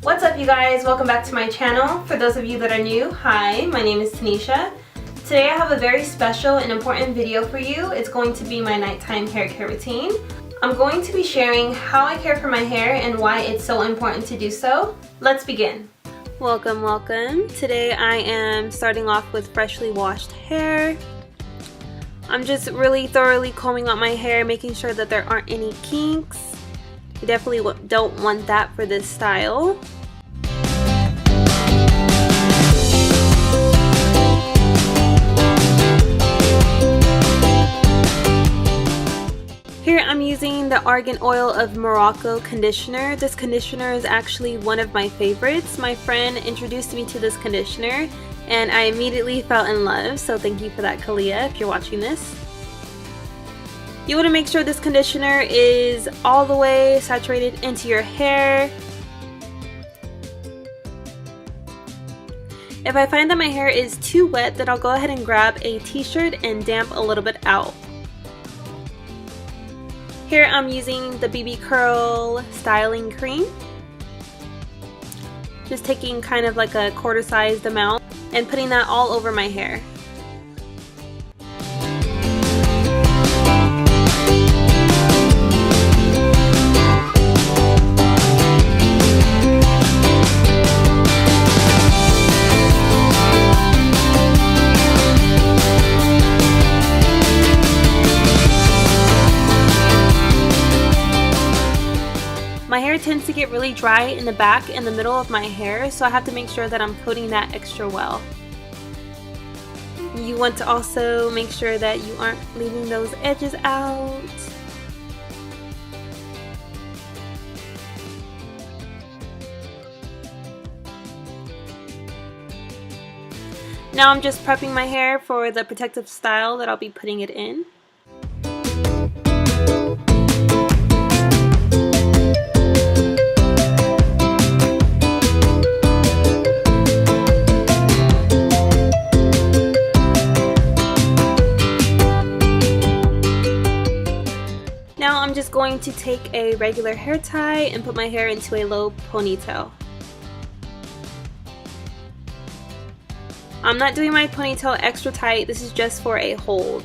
What's up, you guys? Welcome back to my channel. For those of you that are new, hi, my name is Tanisha. Today I have a very special and important video for you. It's going to be my nighttime hair care routine. I'm going to be sharing how I care for my hair and why it's so important to do so. Let's begin. Welcome, welcome. Today I am starting off with freshly washed hair. I'm just really thoroughly combing out my hair, making sure that there aren't any kinks. You definitely don't want that for this style. Here I'm using the Argan Oil of Morocco conditioner. This conditioner is actually one of my favorites. My friend introduced me to this conditioner and I immediately fell in love, so thank you for that, Kalia, if you're watching this. You want to make sure this conditioner is all the way saturated into your hair. If I find that my hair is too wet, then I'll go ahead and grab a t-shirt and damp a little bit out. Here I'm using the BB Curl styling cream. Just taking kind of like a quarter-sized amount and putting that all over my hair. My hair tends to get really dry in the back and the middle of my hair, so I have to make sure that I'm coating that extra well. You want to also make sure that you aren't leaving those edges out. Now I'm just prepping my hair for the protective style that I'll be putting it in. Now I'm just going to take a regular hair tie and put my hair into a low ponytail. I'm not doing my ponytail extra tight, this is just for a hold.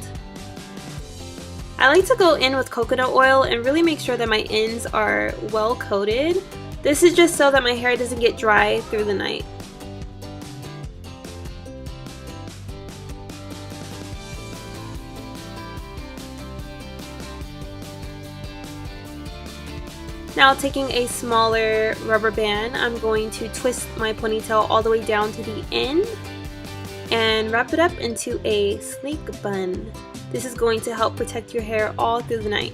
I like to go in with coconut oil and really make sure that my ends are well coated. This is just so that my hair doesn't get dry through the night. Now taking a smaller rubber band, I'm going to twist my ponytail all the way down to the end and wrap it up into a snake bun. This is going to help protect your hair all through the night.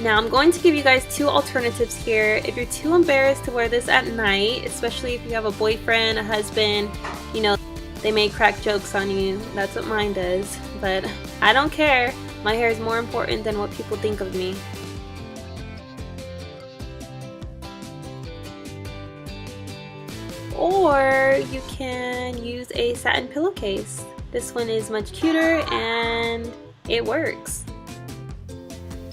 Now I'm going to give you guys two alternatives here. If you're too embarrassed to wear this at night, especially if you have a boyfriend, a husband, you know, they may crack jokes on you. That's what mine does. But I don't care. My hair is more important than what people think of me. Or you can use a satin pillowcase. This one is much cuter and it works.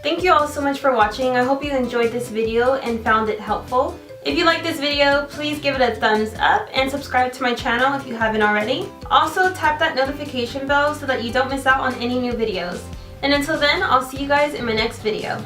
Thank you all so much for watching. I hope you enjoyed this video and found it helpful. If you like this video, please give it a thumbs up and subscribe to my channel if you haven't already. Also, tap that notification bell so that you don't miss out on any new videos. And until then, I'll see you guys in my next video.